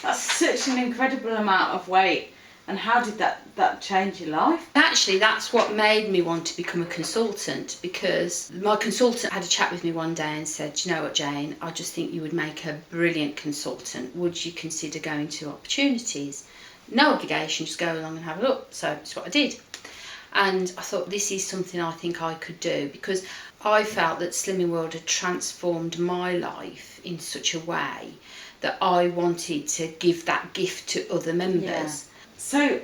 That's such an incredible amount of weight. And how did that change your life? Actually, that's what made me want to become a consultant, because my consultant had a chat with me one day and said, you know what, Jane, I just think you would make a brilliant consultant. Would you consider going to opportunities? No obligation, just go along and have a look. So that's what I did. And I thought, this is something I think I could do, because I felt that Slimming World had transformed my life in such a way that I wanted to give that gift to other members. Yeah. So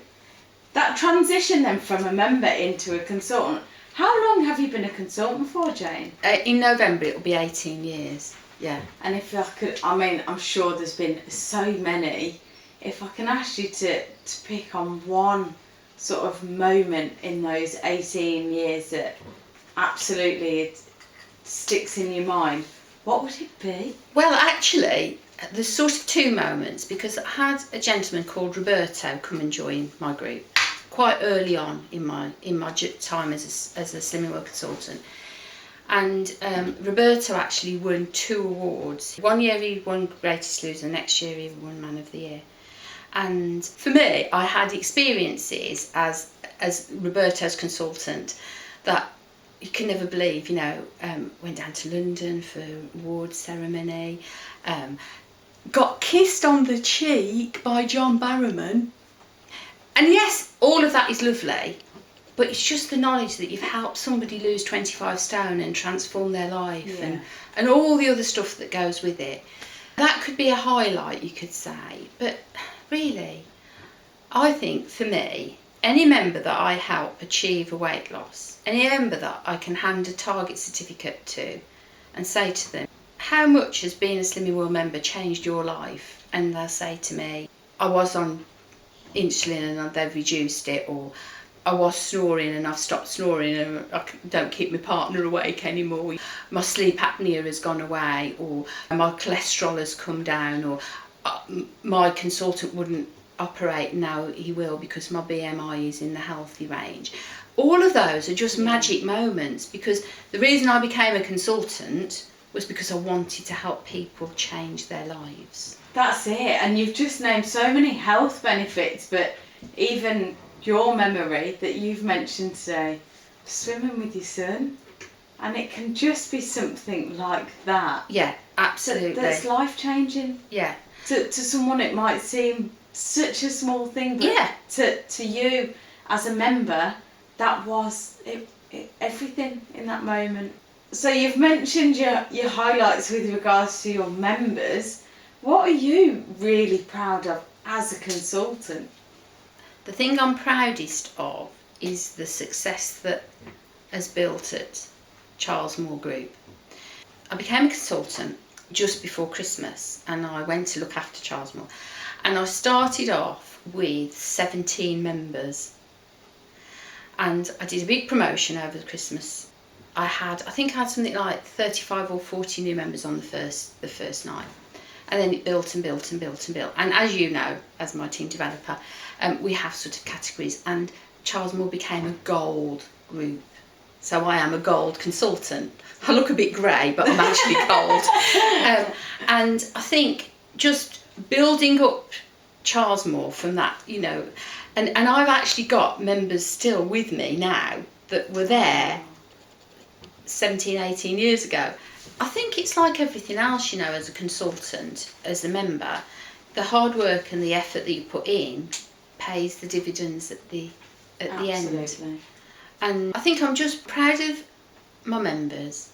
that transition then from a member into a consultant, how long have you been a consultant for, Jane? In November it'll be 18 years. Yeah. And if I could, I mean, I'm sure there's been so many. If I can ask you to pick on one sort of moment in those 18 years that absolutely it sticks in your mind, what would it be? Well, actually, there's sort of two moments, because I had a gentleman called Roberto come and join my group quite early on in my time as a Slimming World consultant. And Roberto actually won 2 awards. One year he won Greatest Loser, next year he won Man of the Year. And for me, I had experiences as Roberto's consultant that you can never believe. You know, went down to London for award ceremony, got kissed on the cheek by John Barrowman. And yes, all of that is lovely, but it's just the knowledge that you've helped somebody lose 25 stone and transform their life, and all the other stuff that goes with it. That could be a highlight, you could say. But really, I think for me, any member that I help achieve a weight loss, any member that I can hand a target certificate to and say to them, how much has being a Slimming World member changed your life? And they'll say to me, I was on insulin and they've reduced it, or I was snoring and I've stopped snoring and I don't keep my partner awake anymore. My sleep apnea has gone away, or my cholesterol has come down, or my consultant wouldn't operate, now he will because my BMI is in the healthy range. All of those are just magic moments, because the reason I became a consultant was because I wanted to help people change their lives. That's it. And you've just named so many health benefits, but even your memory that you've mentioned today, swimming with your son, and it can just be something like that. Yeah, absolutely. That's life-changing. Yeah. To someone it might seem such a small thing, but to you as a member, that was everything in that moment. So you've mentioned your highlights with regards to your members. What are you really proud of as a consultant? The thing I'm proudest of is the success that has built at Charles Moore Group. I became a consultant just before Christmas, and I went to look after Charles Moore. And I started off with 17 members. And I did a big promotion over the Christmas. I think I had something like 35 or 40 new members on the first night. And then it built and built and built and built. And as you know, as my team developer, we have sort of categories, and Charles Moore became a gold group. So I am a gold consultant. I look a bit grey, but I'm actually gold. And I think just building up Charles Moore from that, you know, and I've actually got members still with me now that were there 17, 18 years ago. I think it's like everything else, you know, as a consultant, as a member, the hard work and the effort that you put in pays the dividends at the end. And I think I'm just proud of my members.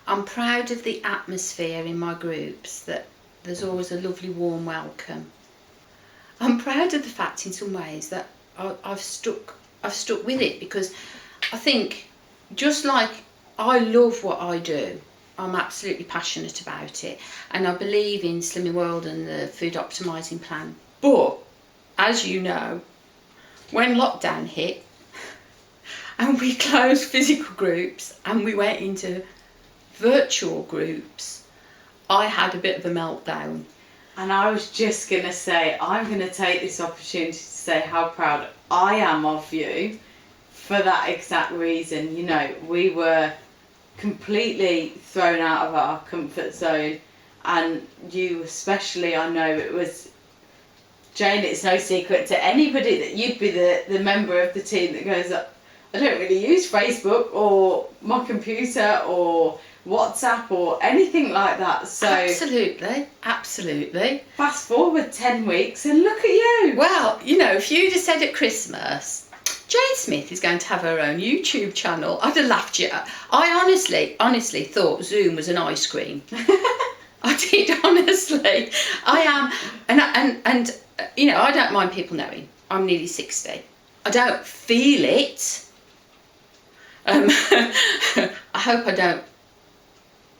I'm proud of the atmosphere in my groups, that there's always a lovely warm welcome. I'm proud of the fact in some ways that I've stuck with it, because I think just like I love what I do, I'm absolutely passionate about it, and I believe in Slimming World and the food optimising plan. But as you know, when lockdown hit and we closed physical groups and we went into virtual groups, I had a bit of a meltdown. And I was just going to say, I'm going to take this opportunity to say how proud I am of you for that exact reason. You know, we were completely thrown out of our comfort zone, and you especially, I know it was Jane, it's no secret to anybody that you'd be the member of the team that goes, I don't really use Facebook or my computer or WhatsApp or anything like that. So absolutely. Fast forward 10 weeks and look at you. Well, you know, if you'd have said at Christmas, Jane Smith is going to have her own YouTube channel, I'd have laughed you out. I honestly thought Zoom was an ice cream. I did, honestly. I am, and you know, I don't mind people knowing I'm nearly 60. I don't feel it. I hope I don't.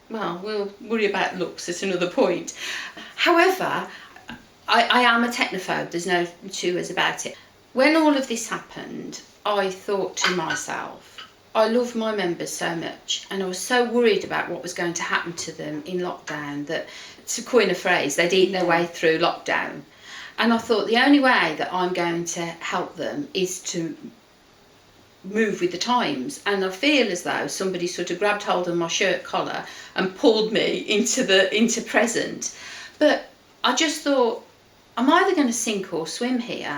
Well, we'll worry about looks at another point. However, I am a technophobe, there's no two ways about it. When all of this happened, I thought to myself, I love my members so much, and I was so worried about what was going to happen to them in lockdown that, to coin a phrase, they'd eat their way through lockdown. And I thought the only way that I'm going to help them is to move with the times, and I feel as though somebody sort of grabbed hold of my shirt collar and pulled me into present. But I just thought, I'm either going to sink or swim here,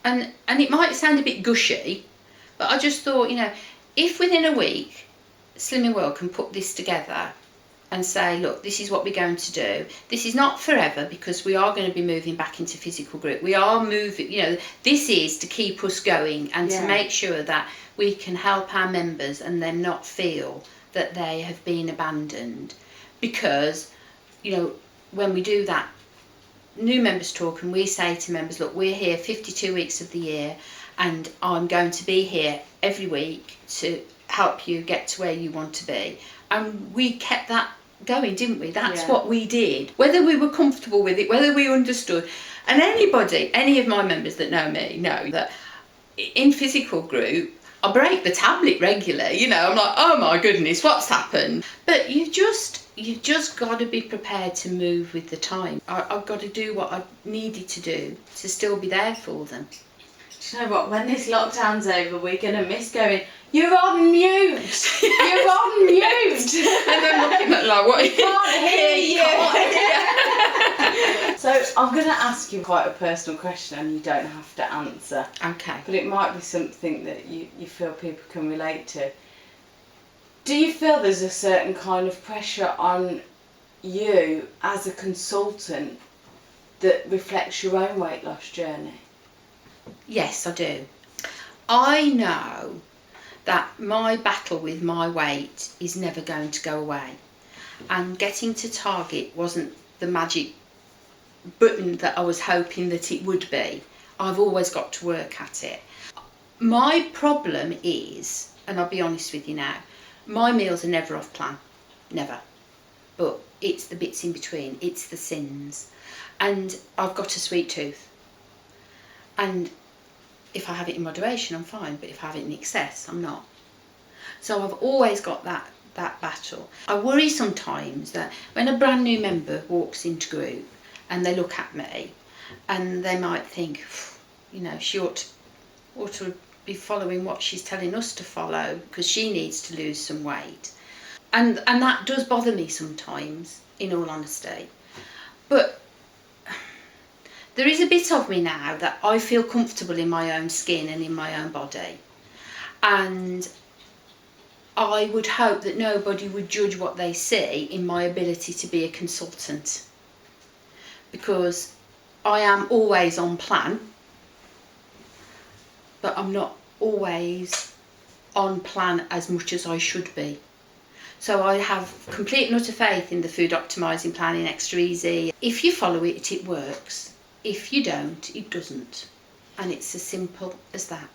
and it might sound a bit gushy, but I just thought, you know, if within a week Slimming World can put this together and say, look, this is what we're going to do. This is not forever, because we are going to be moving back into physical group. We are moving, you know, this is to keep us going and to make sure that we can help our members and them not feel that they have been abandoned. Because, you know, when we do that new members talk and we say to members, look, we're here 52 weeks of the year and I'm going to be here every week to help you get to where you want to be. And we kept that going, didn't we? That's what we did. Whether we were comfortable with it, whether we understood. And any of my members that know me know that in physical group, I break the tablet regularly. You know, I'm like, oh my goodness, what's happened? But you just got to be prepared to move with the time. I've got to do what I needed to do to still be there for them. Do you know what? When this lockdown's over, we're going to miss going, you're on mute! You're on mute! And then looking at like, what? I can't hear you! So I'm going to ask you quite a personal question and you don't have to answer. Okay. But it might be something that you feel people can relate to. Do you feel there's a certain kind of pressure on you as a consultant that reflects your own weight loss journey? Yes, I do. I know that my battle with my weight is never going to go away, and getting to target wasn't the magic button that I was hoping that it would be. I've always got to work at it. My problem is, and I'll be honest with you now, my meals are never off plan, never. But it's the bits in between, it's the sins. And I've got a sweet tooth. And if I have it in moderation, I'm fine, but if I have it in excess, I'm not. So I've always got that battle. I worry sometimes that when a brand new member walks into group and they look at me and they might think, you know, she ought to be following what she's telling us to follow because she needs to lose some weight. And that does bother me sometimes, in all honesty. But there is a bit of me now that I feel comfortable in my own skin and in my own body. And I would hope that nobody would judge what they see in my ability to be a consultant. Because I am always on plan, but I'm not always on plan as much as I should be. So I have complete and utter faith in the food optimising plan in Extra Easy. If you follow it, it works. If you don't, it doesn't. And it's as simple as that.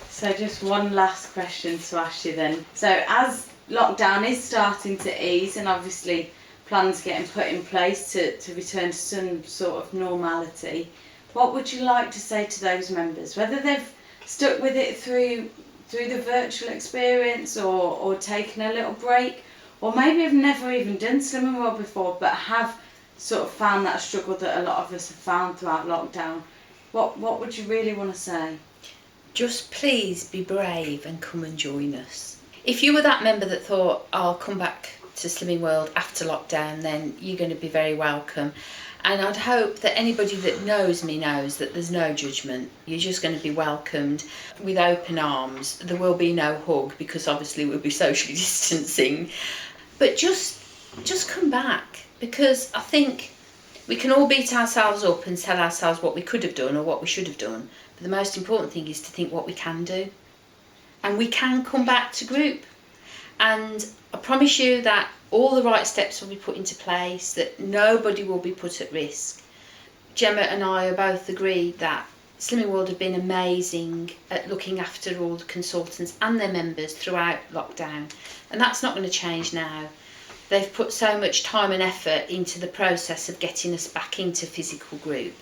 So just one last question to ask you then. So as lockdown is starting to ease and obviously plans getting put in place to return to some sort of normality, what would you like to say to those members? Whether they've stuck with it through the virtual experience or taken a little break, or maybe have never even done Slimming World before but have sort of found that struggle that a lot of us have found throughout lockdown, what would you really want to say? Just please be brave and come and join us. If you were that member that thought, I'll come back to Slimming World after lockdown, then you're going to be very welcome. And I'd hope that anybody that knows me knows that there's no judgment. You're just going to be welcomed with open arms. There will be no hug because obviously we'll be socially distancing. But just come back, because I think we can all beat ourselves up and tell ourselves what we could have done or what we should have done. But the most important thing is to think what we can do. And we can come back to group. And I promise you that all the right steps will be put into place, that nobody will be put at risk. Gemma and I are both agreed that Slimming World have been amazing at looking after all the consultants and their members throughout lockdown. And that's not going to change now. They've put so much time and effort into the process of getting us back into physical group.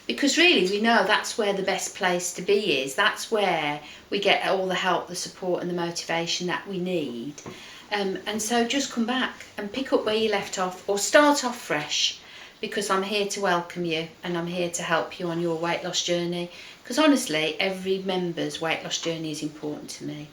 Because really we know that's where the best place to be is. That's where we get all the help, the support and the motivation that we need. And so just come back and pick up where you left off, or start off fresh, because I'm here to welcome you and I'm here to help you on your weight loss journey. Because honestly, every member's weight loss journey is important to me.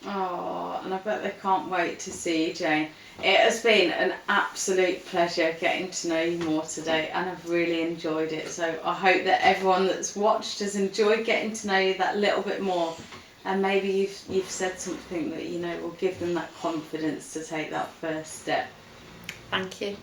Oh, and I bet they can't wait to see you, Jane. It has been an absolute pleasure getting to know you more today, and I've really enjoyed it. So I hope that everyone that's watched has enjoyed getting to know you that little bit more, and maybe you've said something that will give them that confidence to take that first step. Thank you.